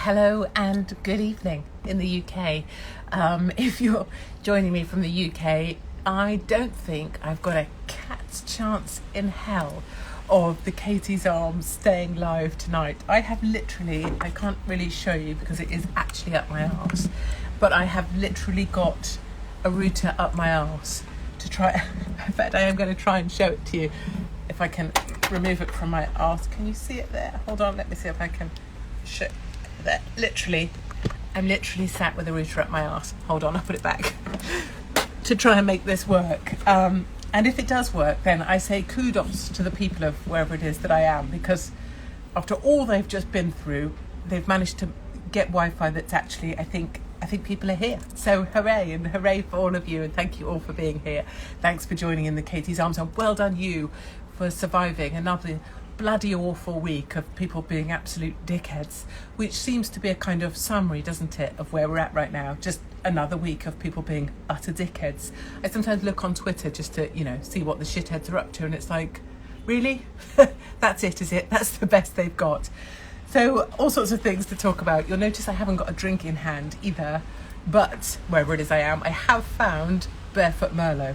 Hello and good evening in the UK. If you're joining me from the UK, I don't think I've got a cat's chance in hell of the Katie's Arms staying live tonight. I have literally, I can't really show you because it is actually up my arse, but I have literally got a router up my arse to try. In fact, I am going to try and show it to you if I can remove it from my arse. Can you see it there? Hold on, let me see if I can show there. Literally, I'm literally sat with a router up my arse. Hold on, I'll put it back to try and make this work. And if it does work, then I say kudos to the people of wherever it is that I am, because after all they've just been through, they've managed to get Wi-Fi that's actually, I think people are here. So hooray, and hooray for all of you, and thank you all for being here. Thanks for joining in the Katie's Arms, and well done you for surviving another bloody awful week of people being absolute dickheads, which seems to be a kind of summary, doesn't it, of where we're at right now. Just another week of people being utter dickheads. I sometimes look on Twitter just to, see what the shitheads are up to, and it's like, really? That's it, is it? That's the best they've got. So all sorts of things to talk about. You'll notice I haven't got a drink in hand either, but wherever it is I am, I have found Barefoot Merlot.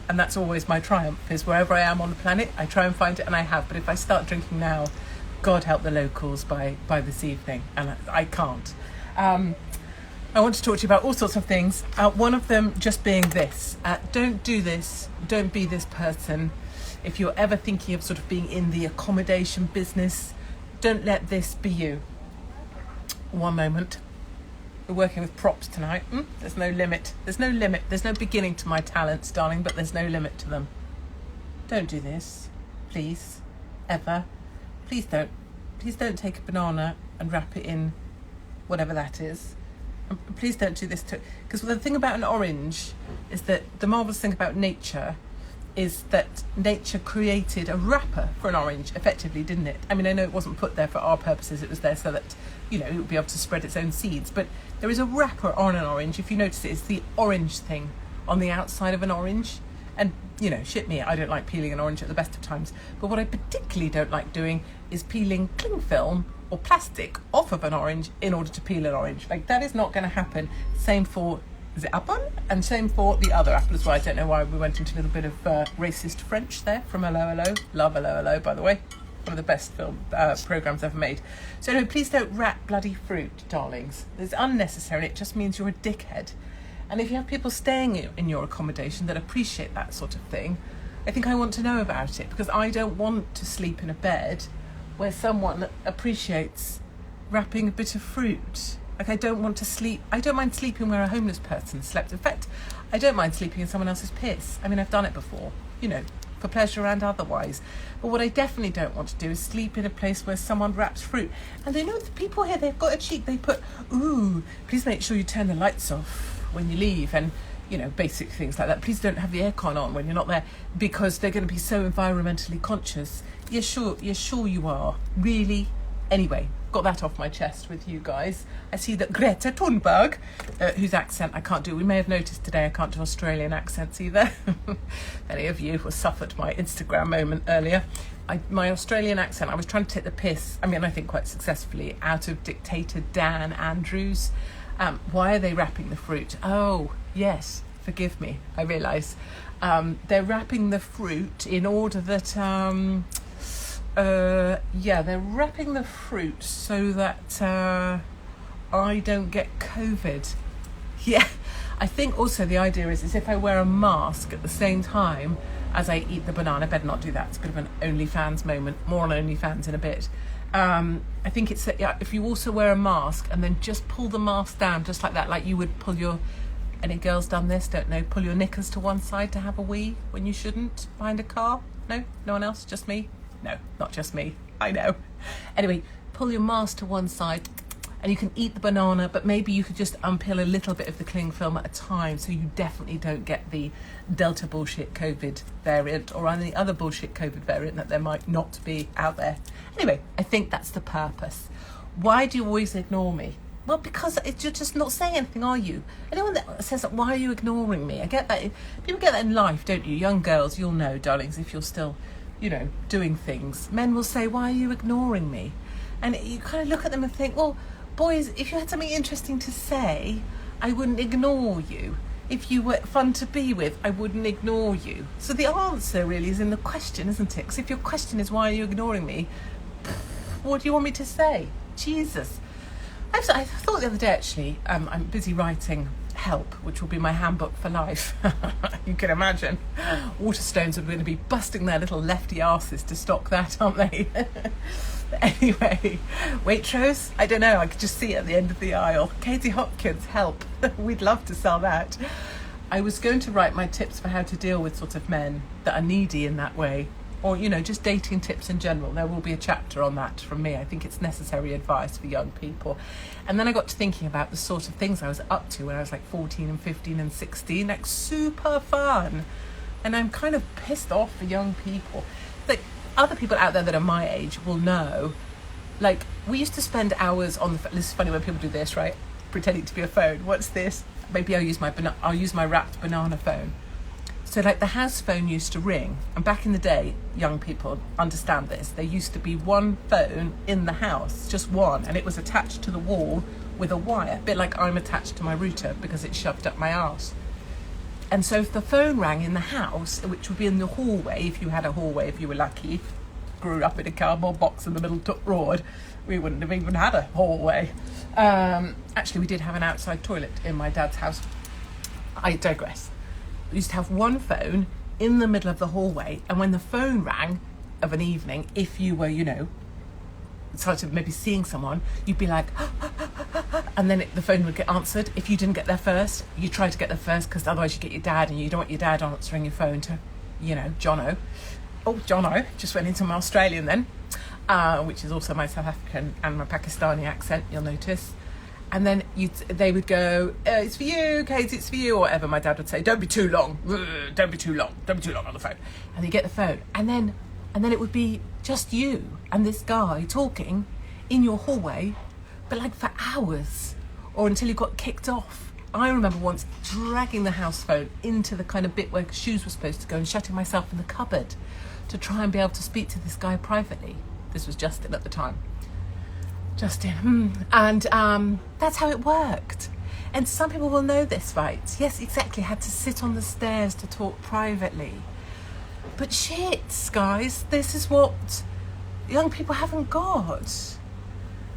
And that's always my triumph, is wherever I am on the planet, I try and find it, and I have. But if I start drinking now, God help the locals by this evening, and I can't. I want to talk to you about all sorts of things. One of them just being this. Don't do this. Don't be this person. If you're ever thinking of sort of being in the accommodation business, don't let this be you. One moment. We're working with props tonight. There's no limit. There's no limit. There's no beginning to my talents, darling, but there's no limit to them. Don't do this, please, ever. Please don't. Please don't take a banana and wrap it in whatever that is. And please don't do this to, because the thing about an orange is that the marvellous thing about nature is that nature created a wrapper for an orange, effectively, didn't it? I mean, I know it wasn't put there for our purposes. It was there so that, it would be able to spread its own seeds. But there is a wrapper on an orange. If you notice it, it's the orange thing on the outside of an orange. And, shit me, I don't like peeling an orange at the best of times. But what I particularly don't like doing is peeling cling film or plastic off of an orange in order to peel an orange. Like, that is not going to happen. Same for the apple, and same for the other apple as well. I don't know why we went into a little bit of racist French there from Hello Hello. Love Hello Hello, by the way. One of the best film programmes ever made. So no, please don't wrap bloody fruit, darlings. It's unnecessary. It just means you're a dickhead. And if you have people staying in your accommodation that appreciate that sort of thing, I think I want to know about it, because I don't want to sleep in a bed where someone appreciates wrapping a bit of fruit. Like, I don't want to sleep. I don't mind sleeping where a homeless person slept. In fact, I don't mind sleeping in someone else's piss. I mean, I've done it before, for pleasure and otherwise. But what I definitely don't want to do is sleep in a place where someone wraps fruit. And the people here, they've got a cheek. They put, please make sure you turn the lights off when you leave. And, basic things like that. Please don't have the aircon on when you're not there, because they're going to be so environmentally conscious. You're sure you are. Really? Anyway, got that off my chest with you guys. I see that Greta Thunberg, whose accent I can't do. We may have noticed today I can't do Australian accents either. Any of you who suffered my Instagram moment earlier. My Australian accent, I was trying to take the piss, I think quite successfully, out of dictator Dan Andrews. Why are they wrapping the fruit? Oh, yes, forgive me, I realise. They're wrapping the fruit in order that... they're wrapping the fruit so that I don't get COVID. Yeah, I think also the idea is if I wear a mask at the same time as I eat the banana. I better not do that. It's a bit of an OnlyFans moment. More on OnlyFans in a bit. I think it's if you also wear a mask and then just pull the mask down just like that, like you would pull your... Any girls done this? Don't know. Pull your knickers to one side to have a wee when you shouldn't behind a car? No? No one else? Just me? No, not just me. I know. Anyway, pull your mask to one side and you can eat the banana, but maybe you could just unpeel a little bit of the cling film at a time so you definitely don't get the Delta bullshit COVID variant or any other bullshit COVID variant that there might not be out there. Anyway, I think that's the purpose. Why do you always ignore me? Well, because you're just not saying anything, are you? Anyone that says, why are you ignoring me? I get that. People get that in life, don't you? Young girls, you'll know, darlings, if you're still... doing things. Men will say, why are you ignoring me? And you kind of look at them and think, well, boys, if you had something interesting to say, I wouldn't ignore you. If you were fun to be with, I wouldn't ignore you. So the answer really is in the question, isn't it? Because if your question is, why are you ignoring me? What do you want me to say? Jesus. I thought the other day, actually, I'm busy writing Help, which will be my handbook for life. You can imagine. Waterstones are going to be busting their little lefty asses to stock that, aren't they? Anyway, Waitrose, I don't know, I could just see it at the end of the aisle. Katie Hopkins, Help. We'd love to sell that. I was going to write my tips for how to deal with sort of men that are needy in that way, or, you know, just dating tips in general. There will be a chapter on that from me. I think it's necessary advice for young people. And then I got to thinking about the sort of things I was up to when I was like 14 and 15 and 16, like super fun. And I'm kind of pissed off for young people. Like, other people out there that are my age will know, like, we used to spend hours on the this is funny when people do this, right, pretending to be a phone. What's this? Maybe I'll use my wrapped banana phone. So like the house phone used to ring, and back in the day, young people understand this, there used to be one phone in the house, just one, and it was attached to the wall with a wire, a bit like I'm attached to my router because it's shoved up my arse. And so if the phone rang in the house, which would be in the hallway, if you had a hallway, if you were lucky, grew up in a cardboard box in the middle of Road, we wouldn't have even had a hallway. Actually, we did have an outside toilet in my dad's house. I digress. We used to have one phone in the middle of the hallway, and when the phone rang of an evening, if you were, you know, sort of maybe seeing someone, you'd be like, and then the phone would get answered. If you didn't get there first, you try to get there first, because otherwise you get your dad, and you don't want your dad answering your phone to, you know, Jono. Oh, Jono, just went into my Australian then, which is also my South African and my Pakistani accent, you'll notice. And then they would go, it's for you, Kate, it's for you, or whatever. My dad would say, don't be too long, don't be too long on the phone. And you get the phone, and then it would be just you and this guy talking in your hallway, but like for hours, or until you got kicked off. I remember once dragging the house phone into the kind of bit where shoes were supposed to go and shutting myself in the cupboard to try and be able to speak to this guy privately. This was Justin at the time. And that's how it worked. And some people will know this, right? Yes, exactly. Had to sit on the stairs to talk privately. But shit, guys, this is what young people haven't got.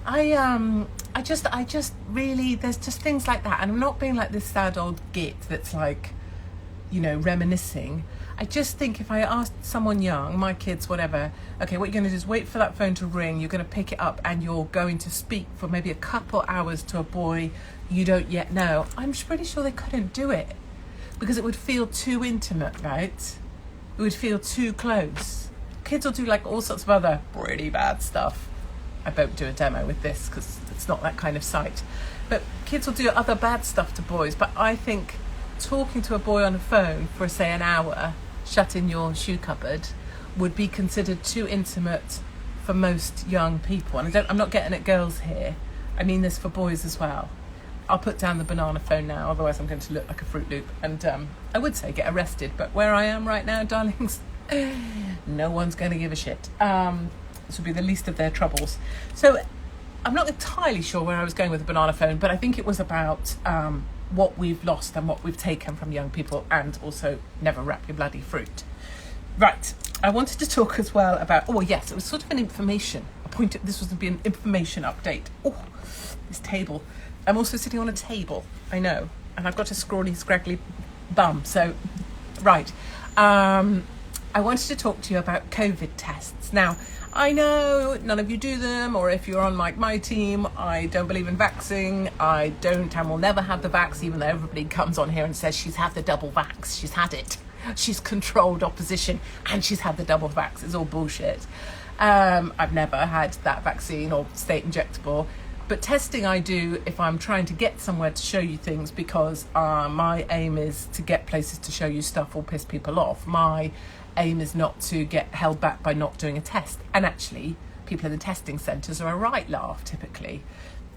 I just really, there's just things like that. And I'm not being like this sad old git that's like, you know, reminiscing. I just think if I asked someone young, my kids, whatever, okay, what you're going to do is wait for that phone to ring, you're going to pick it up, and you're going to speak for maybe a couple hours to a boy you don't yet know. I'm pretty sure they couldn't do it because it would feel too intimate, right? It would feel too close. Kids will do like all sorts of other pretty bad stuff. I won't do a demo with this because it's not that kind of site. But kids will do other bad stuff to boys. But I think talking to a boy on a phone for, say, an hour, shut in your shoe cupboard, would be considered too intimate for most young people. And I'm not getting at girls here. I mean this for boys as well. I'll put down the banana phone now, otherwise I'm going to look like a Fruit Loop. And I would say get arrested, but where I am right now, darlings, no one's going to give a shit. This would be the least of their troubles. So I'm not entirely sure where I was going with the banana phone, but I think it was about what we've lost and what we've taken from young people, and also never wrap your bloody fruit. Right, I wanted to talk as well about, oh yes, it was sort of an information, this was to be an information update. Oh, this table. I'm also sitting on a table, I know, and I've got a scrawny, scraggly bum, so, right. I wanted to talk to you about COVID tests. Now, I know none of you do them, or if you're on like my team, I don't believe in vaxing. I don't and will never have the vax, even though everybody comes on here and says she's had the double vax. She's had it. She's controlled opposition and she's had the double vax. It's all bullshit. I've never had that vaccine or state injectable. But testing I do if I'm trying to get somewhere to show you things, because my aim is to get places to show you stuff or piss people off. My aim is not to get held back by not doing a test. And actually, people in the testing centres are a right laugh, typically.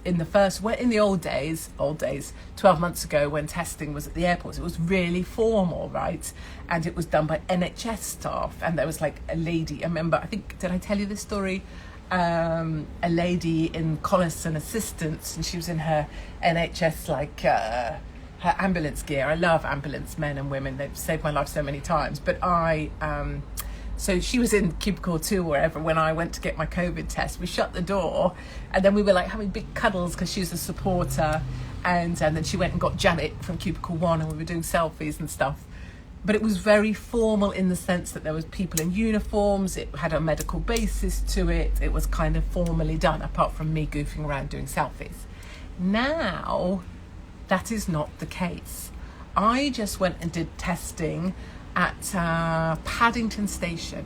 In the old days, 12 months ago, when testing was at the airports, it was really formal, right? And it was done by NHS staff. And there was like a lady, I remember, did I tell you this story? a lady in Collison Assistance, and she was in her NHS, like her ambulance gear. I love ambulance men and women. They've saved my life so many times. But so she was in cubicle 2 or wherever when I went to get my COVID test. We shut the door, and then we were like having big cuddles because she was a supporter, and then she went and got Janet from cubicle 1, and we were doing selfies and stuff. But it was very formal in the sense that there was people in uniforms. It had a medical basis to it. It was kind of formally done, apart from me goofing around doing selfies. Now, that is not the case. I just went and did testing at Paddington Station,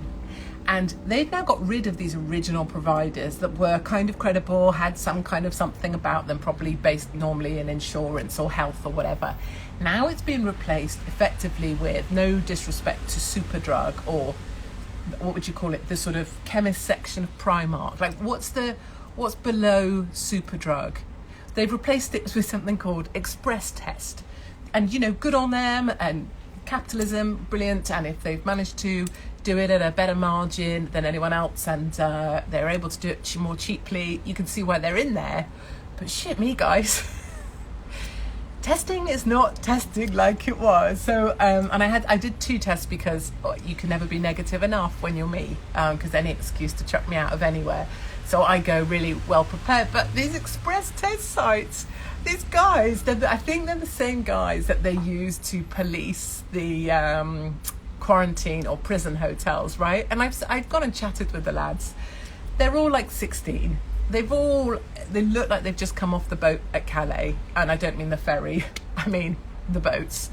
and they've now got rid of these original providers that were kind of credible, had some kind of something about them, probably based normally in insurance or health or whatever. Now it's been replaced effectively with, no disrespect to Superdrug, or what would you call it, the sort of chemist section of Primark. Like what's below Superdrug? They've replaced it with something called Express Test, and good on them, and capitalism, brilliant. And if they've managed to do it at a better margin than anyone else, and they're able to do it more cheaply, you can see why they're in there. But shit me, guys. Testing is not testing like it was. So and I did 2 tests because you can never be negative enough when you're me, because any excuse to chuck me out of anywhere. So I go really well prepared. But these express test sites, these guys, I think they're the same guys that they use to police the quarantine or prison hotels, right? And I've gone and chatted with the lads. They're all like 16. They look like they've just come off the boat at Calais, and I don't mean the ferry, I mean the boats.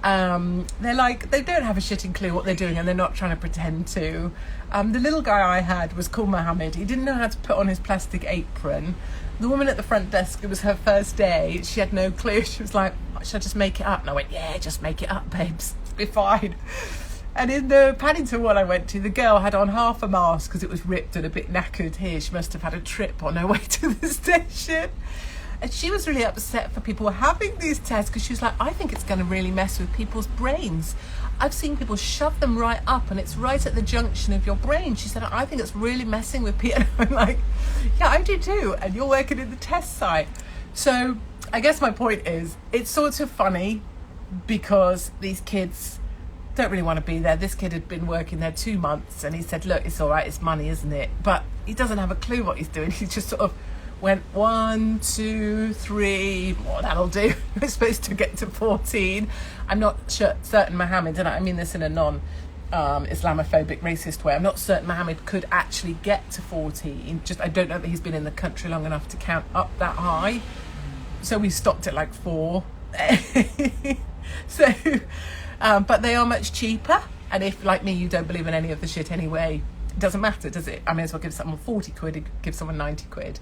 They're like, they don't have a shitting clue what they're doing, and they're not trying to pretend to. The little guy I had was called Mohammed. He didn't know how to put on his plastic apron. The woman at the front desk, it was her first day, she had no clue. She was like, should I just make it up? And I went, yeah, just make it up, babes, it'll be fine. And in the Paddington one I went to, the girl had on half a mask because it was ripped and a bit knackered here. She must have had a trip on her way to the station. And she was really upset for people having these tests, because she was like, I think it's going to really mess with people's brains. I've seen people shove them right up, and it's right at the junction of your brain. She said, I think it's really messing with people. I'm like, yeah, I do too. And you're working in the test site. So I guess my point is, it's sort of funny because these kids don't really want to be there. This kid had been working there 2 months, and he said, look, it's all right, it's money, isn't it? But he doesn't have a clue what he's doing. He just sort of went 1, 2, 3, that'll do. We're supposed to get to 14. I'm not certain Mohammed, and I mean this in a non-Islamophobic, racist way, I'm not certain Mohammed could actually get to 14. Just, I don't know that he's been in the country long enough to count up that high. So we stopped at like 4. So, but they are much cheaper. And if, like me, you don't believe in any of the shit anyway, it doesn't matter, does it? I may as well give someone 40 quid and give someone 90 quid.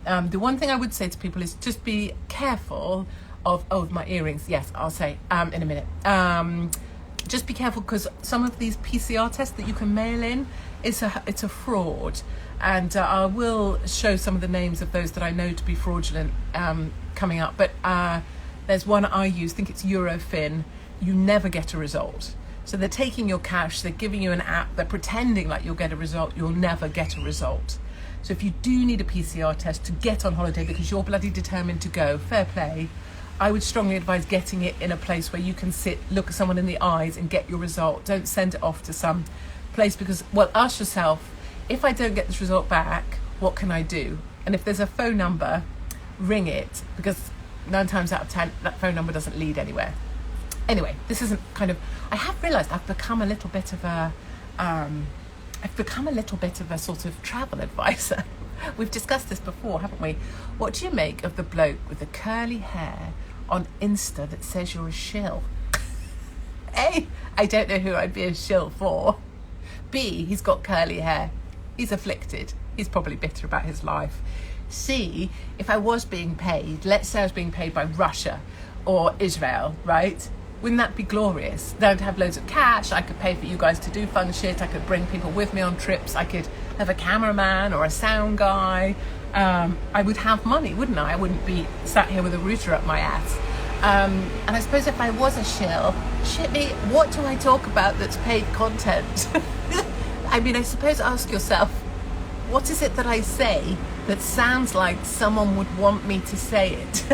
The one thing I would say to people is just be careful of my earrings. Yes, I'll say in a minute. Just be careful, because some of these PCR tests that you can mail in, it's a fraud. And I will show some of the names of those that I know to be fraudulent coming up. But there's one I use, I think it's Eurofin. You never get a result. So they're taking your cash, they're giving you an app, they're pretending like you'll get a result. You'll never get a result. So if you do need a PCR test to get on holiday because you're bloody determined to go, fair play, I would strongly advise getting it in a place where you can sit, look at someone in the eyes and get your result. Don't send it off to some place, because, well, ask yourself, if I don't get this result back, what can I do? And if there's a phone number, ring it, because 9 times out of 10, that phone number doesn't lead anywhere. Anyway, this isn't kind of, I have realised I've become a little bit of a sort of travel advisor. We've discussed this before, haven't we? What do you make of the bloke with the curly hair on Insta that says you're a shill? A, I don't know who I'd be a shill for. B, he's got curly hair. He's afflicted. He's probably bitter about his life. C, if I was being paid, let's say I was being paid by Russia or Israel, right? Wouldn't that be glorious? Then I'd have loads of cash. I could pay for you guys to do fun shit. I could bring people with me on trips. I could have a cameraman or a sound guy. I would have money, wouldn't I? I wouldn't be sat here with a router up my ass. And I suppose if I was a shill, shit me, what do I talk about that's paid content? I mean, I suppose ask yourself, what is it that I say that sounds like someone would want me to say it,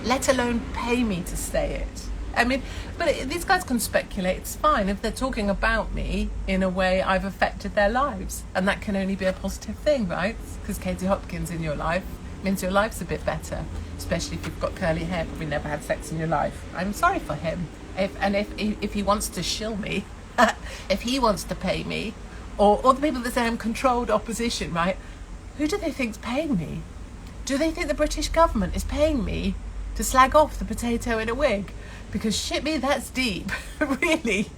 let alone pay me to say it? I mean, but these guys can speculate. It's fine if they're talking about me in a way I've affected their lives, and that can only be a positive thing, right? Because Katie Hopkins in your life means your life's a bit better, especially if you've got curly hair, probably never had sex in your life. I'm sorry for him. If he wants to shill me, if he wants to pay me, or the people that say I'm controlled opposition, right? Who do they think's paying me? Do they think the British government is paying me to slag off the potato in a wig? Because shit me, that's deep. Really.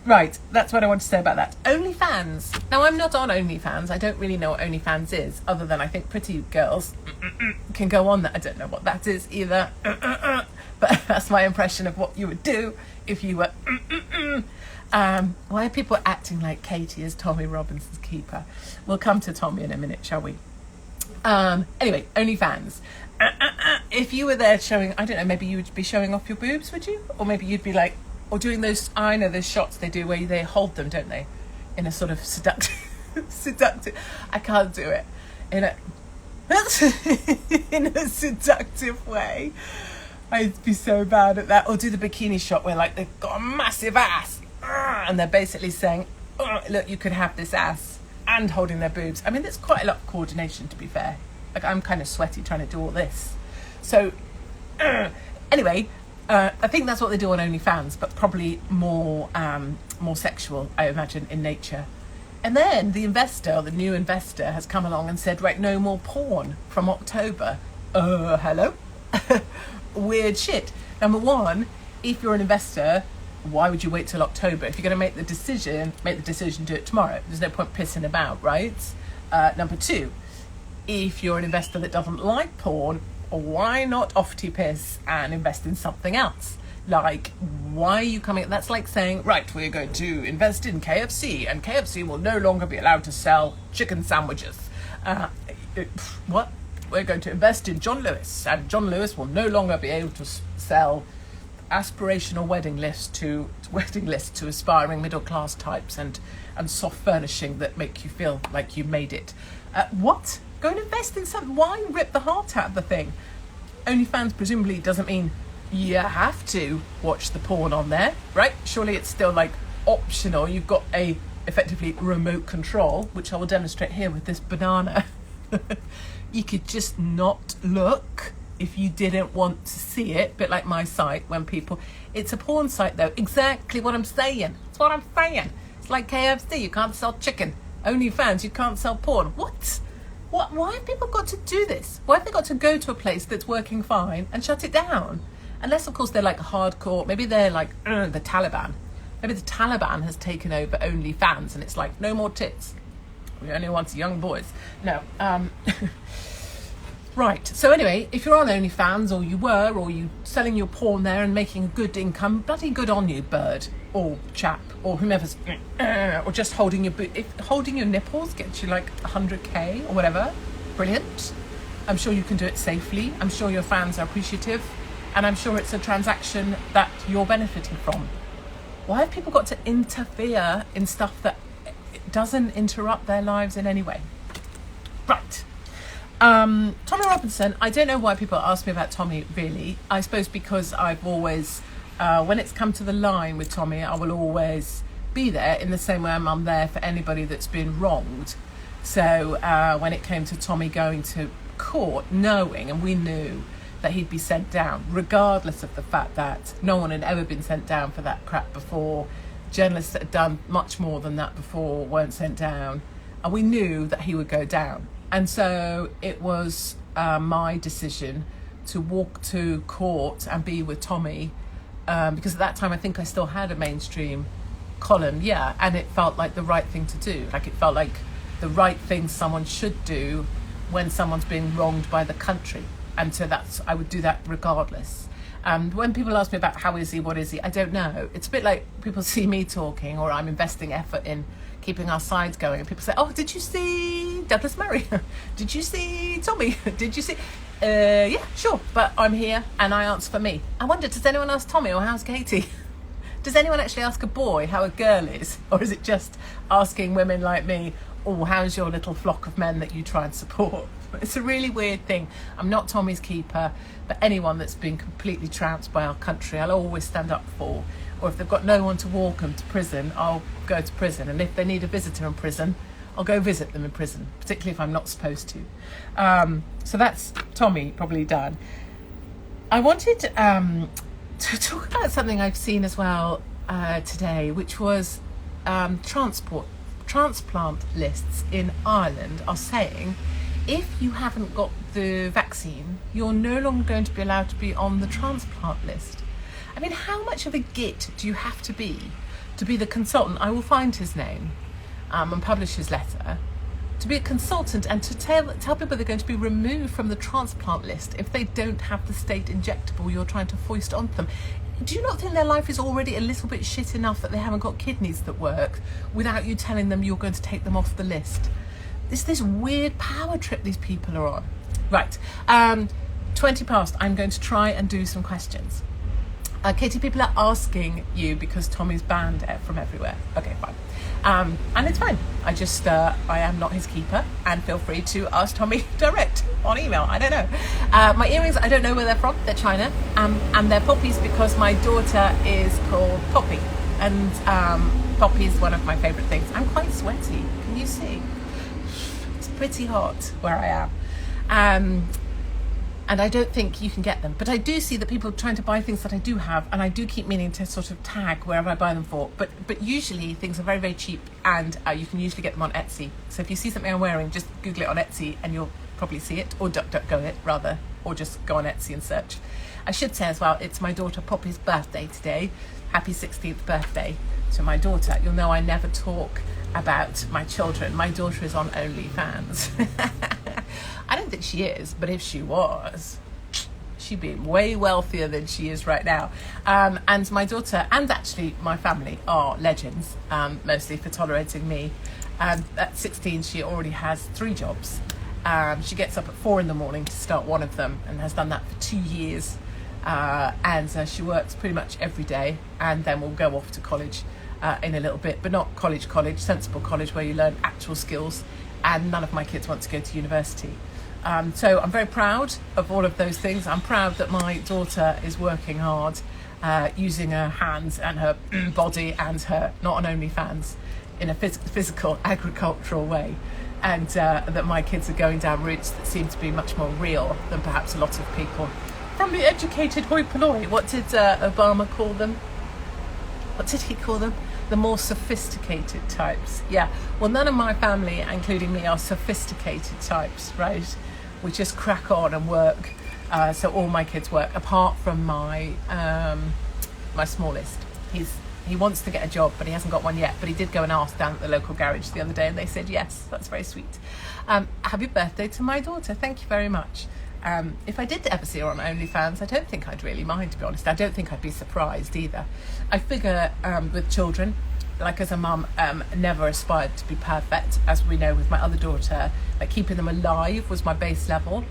Right, that's what I want to say about that. OnlyFans. Now, I'm not on OnlyFans. I don't really know what OnlyFans is, other than I think pretty girls can go on that. I don't know what that is either. But that's my impression of what you would do if you were... Why are people acting like Katie is Tommy Robinson's keeper? We'll come to Tommy in a minute, shall we? Anyway, OnlyFans. If you were there showing, I don't know, maybe you would be showing off your boobs, would you? Or maybe you'd be like, or doing those, I know those shots they do where they hold them, don't they? In a sort of seductive, I can't do it. In a seductive way. I'd be so bad at that. Or do the bikini shot where like they've got a massive ass and they're basically saying, look, you could have this ass, and holding their boobs. I mean, there's quite a lot of coordination, to be fair. Like, I'm kind of sweaty trying to do all this. So, anyway, I think that's what they do on OnlyFans, but probably more sexual, I imagine, in nature. And then the new investor, has come along and said, right, no more porn from October. Hello? Weird shit. Number one, if you're an investor, why would you wait till October? If you're going to make the decision, do it tomorrow. There's no point pissing about, right? Number two, if you're an investor that doesn't like porn, why not off-piss and invest in something else? Like, why are you coming... That's like saying, right, we're going to invest in KFC, and KFC will no longer be allowed to sell chicken sandwiches. What? We're going to invest in John Lewis, and John Lewis will no longer be able to sell aspirational wedding lists to aspiring middle-class types and soft furnishing that make you feel like you made it. What? Go and invest in something. Why rip the heart out of the thing? OnlyFans presumably doesn't mean you have to watch the porn on there, right? Surely it's still like optional. You've got a effectively remote control, which I will demonstrate here with this banana. You could just not look if you didn't want to see it. A bit like my site when people... It's a porn site though. Exactly what I'm saying. It's what I'm saying. It's like KFC, you can't sell chicken. OnlyFans, you can't sell porn. What? Why have people got to do this? Why have they got to go to a place that's working fine and shut it down? Unless, of course, they're like hardcore. Maybe they're like the Taliban. Maybe the Taliban has taken over OnlyFans and it's like, no more tits. We only want young boys. No. Right. So anyway, if you're on OnlyFans, or you were, or you selling your porn there and making a good income, bloody good on you, bird or chap or whomever's, or just holding your holding your nipples gets you like 100k or whatever. Brilliant. I'm sure you can do it safely. I'm sure your fans are appreciative, and I'm sure it's a transaction that you're benefiting from. Why have people got to interfere in stuff that doesn't interrupt their lives in any way? Right. Tommy Robinson, I don't know why people ask me about Tommy, really. I suppose because I've always, when it's come to the line with Tommy, I will always be there in the same way I'm there for anybody that's been wronged. So when it came to Tommy going to court, knowing, and we knew that he'd be sent down, regardless of the fact that no one had ever been sent down for that crap before. Journalists that had done much more than that before weren't sent down, and we knew that he would go down. And so it was my decision to walk to court and be with Tommy, because at that time I think I still had a mainstream column, and it felt like the right thing to do. Like, it felt like the right thing someone should do when someone's being wronged by the country. And so I would do that regardless. When people ask me about how is he, what is he, I don't know. It's a bit like people see me talking, or I'm investing effort in keeping our sides going, and people say, oh, did you see Douglas Murray? Did you see Tommy? Did you see... yeah, sure, but I'm here and I answer for me. I wonder, does anyone ask Tommy, or how's Katie? Does anyone actually ask a boy how a girl is? Or is it just asking women like me, or how's your little flock of men that you try and support? It's a really weird thing. I'm not Tommy's keeper, but anyone that's been completely trounced by our country, I'll always stand up for. Or if they've got no one to walk them to prison, I'll go to prison. And if they need a visitor in prison, I'll go visit them in prison, particularly if I'm not supposed to. So that's Tommy probably done. I wanted to talk about something I've seen as well today, which was transplant lists in Ireland are saying if you haven't got the vaccine, you're no longer going to be allowed to be on the transplant list. I mean, how much of a git do you have to be the consultant? I will find his name and publish his letter. To be a consultant and to tell people they're going to be removed from the transplant list if they don't have the state injectable you're trying to foist onto them. Do you not think their life is already a little bit shit enough that they haven't got kidneys that work without you telling them you're going to take them off the list? It's this weird power trip these people are on. Right, 20 past, I'm going to try and do some questions. Katie, people are asking you because Tommy's banned from everywhere. Okay, fine. And it's fine. I am not his keeper, and feel free to ask Tommy direct on email. I don't know. My earrings, I don't know where they're from. They're China. And they're poppies because my daughter is called Poppy. And Poppy is one of my favourite things. I'm quite sweaty. Can you see? It's pretty hot where I am. And I don't think you can get them. But I do see that people are trying to buy things that I do have, and I do keep meaning to sort of tag wherever I buy them for. But usually things are very, very cheap, and you can usually get them on Etsy. So if you see something I'm wearing, just Google it on Etsy and you'll probably see it, or DuckDuckGo it rather, or just go on Etsy and search. I should say as well, it's my daughter Poppy's birthday today. Happy 16th birthday to my daughter. You'll know I never talk about my children. My daughter is on OnlyFans. I don't think she is, but if she was, she'd be way wealthier than she is right now. And my daughter, and actually my family, are legends, mostly for tolerating me. At 16, she already has 3 jobs. She gets up at 4 in the morning to start one of them, and has done that for 2 years. And she works pretty much every day, and then will go off to college in a little bit, but not college, sensible college where you learn actual skills. And none of my kids want to go to university. So I'm very proud of all of those things. I'm proud that my daughter is working hard, using her hands and her body and her, not on OnlyFans, in a physical, agricultural way. And that my kids are going down routes that seem to be much more real than perhaps a lot of people from the educated hoi polloi. What did Obama call them? What did he call them? The more sophisticated types. Yeah, well, none of my family, including me, are sophisticated types, right? We just crack on and work. So all my kids work, apart from my smallest. He wants to get a job, but he hasn't got one yet. But he did go and ask down at the local garage the other day, and they said yes. That's very sweet. Happy birthday to my daughter. Thank you very much. If I did ever see her on OnlyFans, I don't think I'd really mind, to be honest. I don't think I'd be surprised either. I figure with children, like as a mum, never aspired to be perfect. As we know with my other daughter, like keeping them alive was my base level.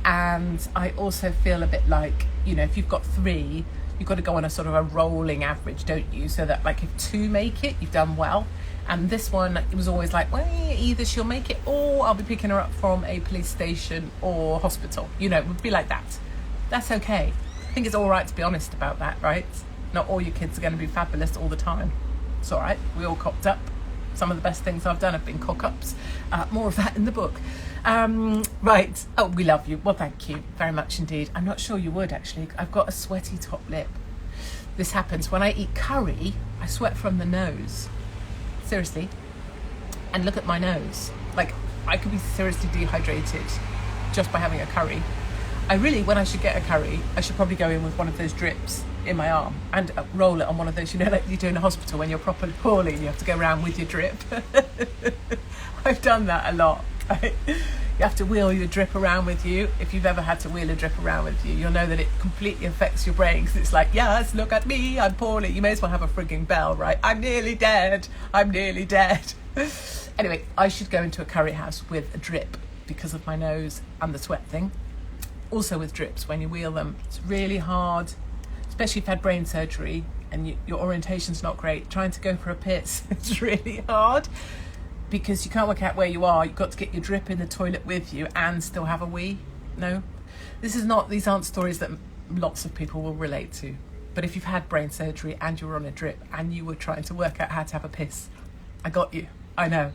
And I also feel a bit like, if you've got 3, you've got to go on a sort of a rolling average, don't you? So that like if 2 make it, you've done well. And this one, it was always like, well, either she'll make it or I'll be picking her up from a police station or hospital. It would be like that. That's okay. I think it's all right to be honest about that, right? Not all your kids are going to be fabulous all the time. It's all right. We all cocked up. Some of the best things I've done have been cock-ups. More of that in the book. Right. Oh, we love you. Well, thank you very much indeed. I'm not sure you would, actually. I've got a sweaty top lip. This happens when I eat curry. I sweat from the nose. Seriously. And look at my nose. Like, I could be seriously dehydrated just by having a curry. When I should get a curry, I should probably go in with one of those drips in my arm and roll it on one of those, like you do in a hospital when you're properly poorly and you have to go around with your drip. I've done that a lot. Right? You have to wheel your drip around with you. If you've ever had to wheel a drip around with you, you'll know that it completely affects your brain, because it's like, yes, look at me, I'm poorly. You may as well have a frigging bell, right? I'm nearly dead. Anyway, I should go into a curry house with a drip because of my nose and the sweat thing. Also with drips, when you wheel them, it's really hard, especially if you've had brain surgery and your orientation's not great. Trying to go for a piss, it's really hard. because you can't work out where you are. You've got to get your drip in the toilet with you and still have a wee. No, these aren't stories that lots of people will relate to. But if you've had brain surgery and you were on a drip and you were trying to work out how to have a piss, I got you. I know.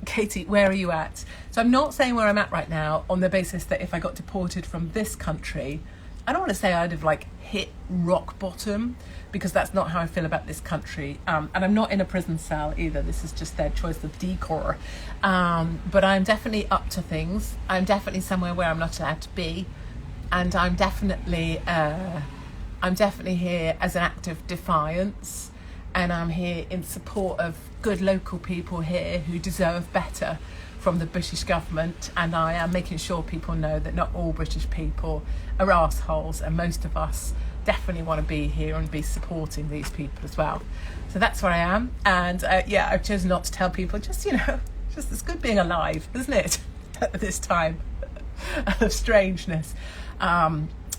Katie, where are you at? So I'm not saying where I'm at right now on the basis that if I got deported from this country, I don't want to say I'd have like hit rock bottom, because that's not how I feel about this country. And I'm not in a prison cell either. This is just their choice of decor. But I'm definitely up to things. I'm definitely somewhere where I'm not allowed to be. And I'm definitely here as an act of defiance. And I'm here in support of good local people here who deserve better from the British government. And I am making sure people know that not all British people are arseholes, and most of us definitely want to be here and be supporting these people as well. So that's where I am. And I've chosen not to tell people, just it's good being alive, isn't it? At this time of strangeness.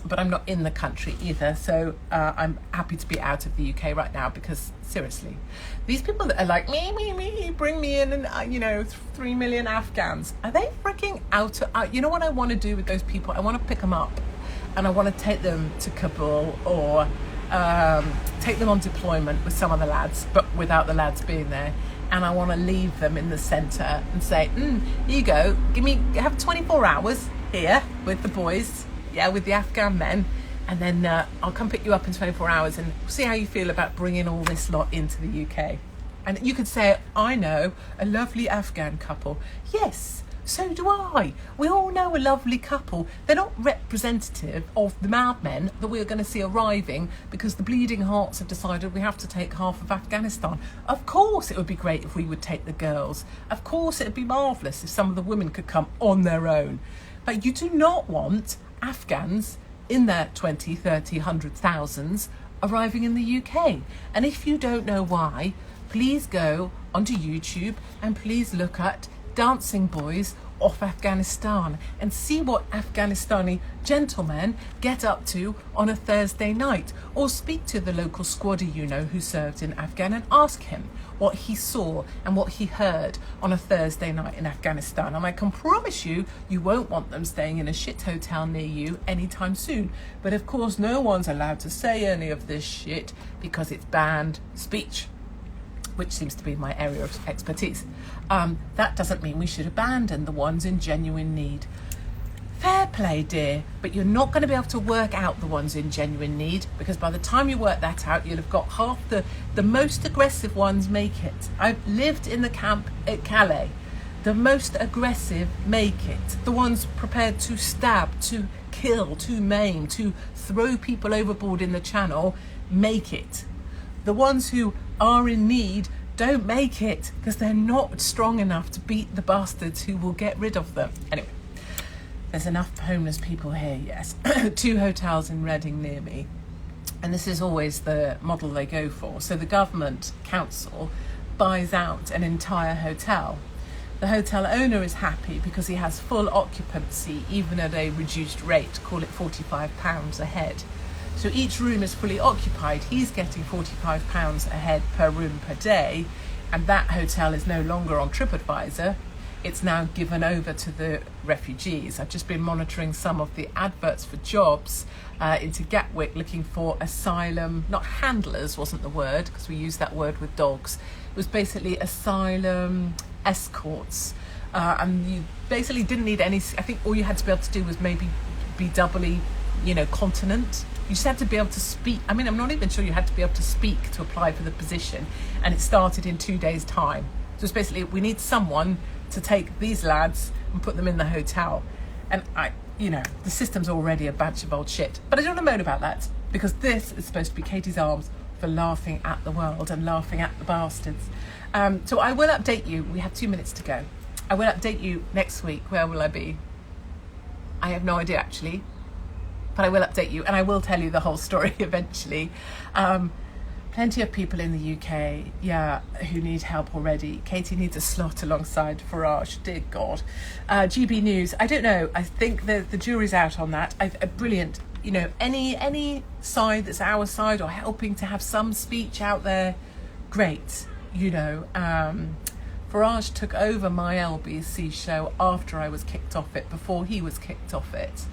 But I'm not in the country either, so I'm happy to be out of the UK right now, because seriously, these people that are like, me, bring me in, and 3 million Afghans, are they freaking out? You know what I want to do with those people? I want to pick them up and I want to take them to Kabul, or take them on deployment with some of the lads, but without the lads being there. And I want to leave them in the centre and say, here you go, have 24 hours here with the boys, with the Afghan men, and then I'll come pick you up in 24 hours and see how you feel about bringing all this lot into the UK. And you could say, I know a lovely Afghan couple. Yes, so do I. We all know a lovely couple. They're not representative of the madmen that we're going to see arriving because the bleeding hearts have decided we have to take half of Afghanistan. Of course it would be great if we would take the girls. Of course it would be marvellous if some of the women could come on their own. But you do not want Afghans in their 20, 30, 100,000s arriving in the UK. And if you don't know why, please go onto YouTube and please look at Dancing Boys off Afghanistan and see what Afghanistani gentlemen get up to on a Thursday night, or speak to the local squaddy who served in Afghan and ask him what he saw and what he heard on a Thursday night in Afghanistan. And I can promise you, you won't want them staying in a shit hotel near you anytime soon. But of course, no one's allowed to say any of this shit because it's banned speech, which seems to be my area of expertise. That doesn't mean we should abandon the ones in genuine need. Fair play, dear, but you're not going to be able to work out the ones in genuine need, because by the time you work that out, you'll have got half the most aggressive ones make it. I've lived in the camp at Calais. The most aggressive make it. The ones prepared to stab, to kill, to maim, to throw people overboard in the channel make it. The ones who are in need don't make it because they're not strong enough to beat the bastards who will get rid of them. Anyway, there's enough homeless people here, yes. 2 hotels in Reading near me. And this is always the model they go for. So the government council buys out an entire hotel. The hotel owner is happy because he has full occupancy, even at a reduced rate, call it £45 a head. So each room is fully occupied. He's getting £45 a head per room per day, and that hotel is no longer on TripAdvisor. It's now given over to the refugees. I've just been monitoring some of the adverts for jobs into Gatwick, looking for asylum, not handlers wasn't the word, because we use that word with dogs. It was basically asylum escorts. And you basically didn't need any, I think all you had to be able to do was maybe be doubly, continent. You just had to be able to speak. I mean, I'm not even sure you had to be able to speak to apply for the position. And it started in 2 days' time. So it's basically, we need someone to take these lads and put them in the hotel. And the system's already a bunch of old shit. But I don't want to moan about that, because this is supposed to be Katie's arms for laughing at the world and laughing at the bastards. So I will update you. We have 2 minutes to go. I will update you next week. Where will I be? I have no idea, actually. But I will update you, and I will tell you the whole story eventually. Plenty of people in the UK, who need help already. Katie needs a slot alongside Farage, dear God. GB News, I don't know. I think the jury's out on that. Brilliant. Any side that's our side or helping to have some speech out there, great. Farage took over my LBC show after I was kicked off it, before he was kicked off it.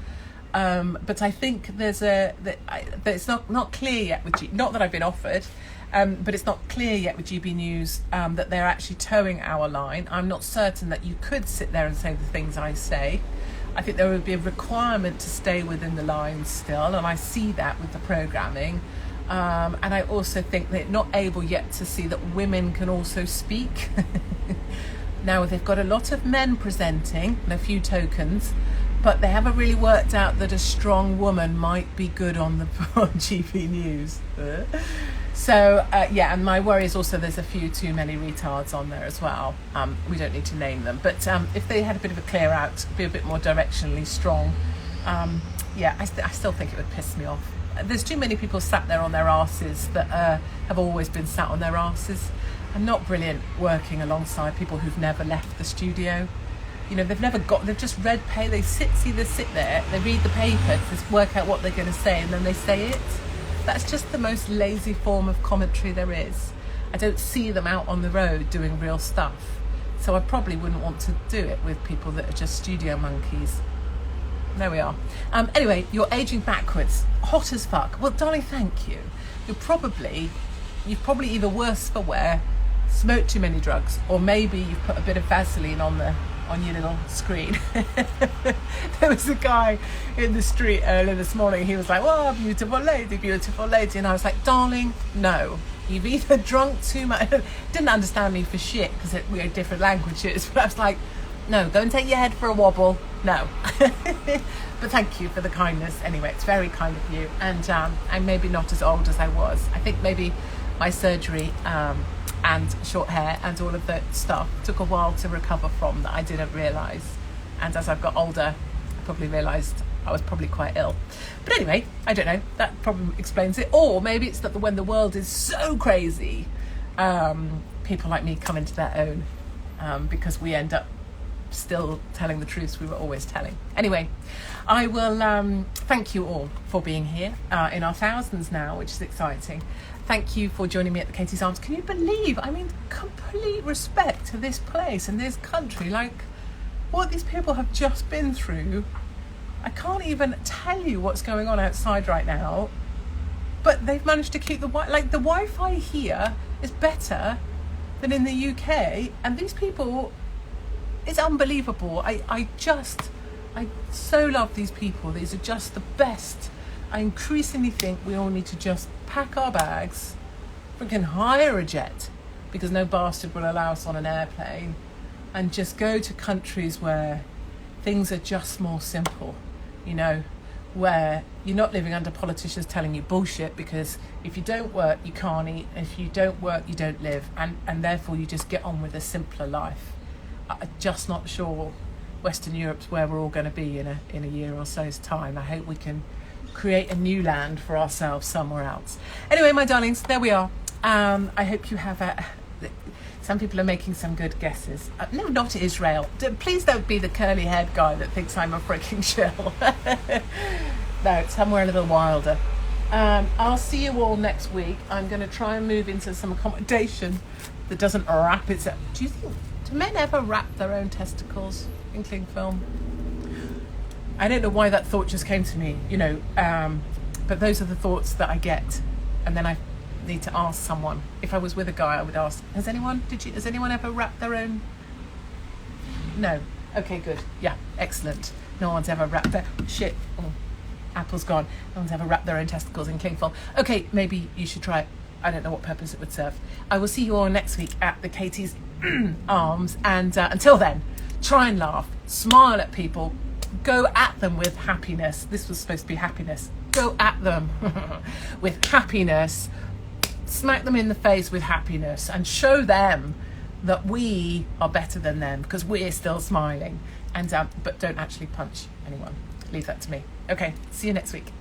But I think it's not clear yet with not that I've been offered, but it's not clear yet with GB News that they're actually towing our line. I'm not certain that you could sit there and say the things I say. I think there would be a requirement to stay within the lines still, and I see that with the programming. And I also think they're not able yet to see that women can also speak. Now, they've got a lot of men presenting and a few tokens, but they haven't really worked out that a strong woman might be good on the on GB News. So, and my worry is also there's a few too many retards on there as well. We don't need to name them. But if they had a bit of a clear out, be a bit more directionally strong, I still think it would piss me off. There's too many people sat there on their arses that have always been sat on their arses and not brilliant working alongside people who've never left the studio. You know, they've just read they sit there, they read the paper to work out what they're going to say, and then they say it. That's just the most lazy form of commentary there is. I don't see them out on the road doing real stuff. So I probably wouldn't want to do it with people that are just studio monkeys. There we are. Anyway, you're aging backwards. Hot as fuck. Well, darling, thank you. You're probably either worse for wear, smoked too many drugs, or maybe you've put a bit of Vaseline on your little screen. There was a guy in the street earlier this morning. He was like, "Oh, beautiful lady, beautiful lady," and I was like, "Darling, no. You've either drunk too much." Didn't understand me for shit because we had different languages. But I was like, "No, go and take your head for a wobble." No. But thank you for the kindness. Anyway, it's very kind of you. And I'm maybe not as old as I was. I think maybe my surgery and short hair and all of that stuff took a while to recover from that I didn't realise. And as I've got older, I probably realised I was probably quite ill. But anyway, I don't know. That probably explains it. Or maybe it's that when the world is so crazy, people like me come into their own because we end up still telling the truths we were always telling. Anyway, I will thank you all for being here in our thousands now, which is exciting. Thank you for joining me at the Katie's Arms. Can you believe, complete respect to this place and this country, like what these people have just been through. I can't even tell you what's going on outside right now, but they've managed to keep the Wi-Fi here is better than in the UK, and these people, it's unbelievable. I so love these people. These are just the best. I increasingly think we all need to just pack our bags, freaking hire a jet, because no bastard will allow us on an airplane, and just go to countries where things are just more simple, you know, where you're not living under politicians telling you bullshit, because if you don't work, you can't eat. And if you don't work, you don't live. And therefore you just get on with a simpler life. I'm just not sure Western Europe's where we're all going to be in a year or so's time. I hope we can create a new land for ourselves somewhere else. Anyway, my darlings, there we are. I hope you have some people are making some good guesses. No, not Israel. Please don't be the curly-haired guy that thinks I'm a freaking shill. No, it's somewhere a little wilder. I'll see you all next week. I'm going to try and move into some accommodation that doesn't wrap itself. Do men ever wrap their own testicles in cling film? I don't know why that thought just came to me, you know, but those are the thoughts that I get, and then I need to ask someone. If I was with a guy, I would ask, has anyone ever wrapped their own? No. Okay, good. Yeah, excellent. No one's ever wrapped their shit. Oh, apple's gone. No one's ever wrapped their own testicles in cling film. Okay, maybe you should try it. I don't know what purpose it would serve. I will see you all next week at the Katie's Arms, and until then, try and laugh, smile at people, go at them with happiness. This was supposed to be happiness. Go at them with happiness. Smack them in the face with happiness and show them that we are better than them because we're still smiling. And but don't actually punch anyone. Leave that to me. Okay, see you next week.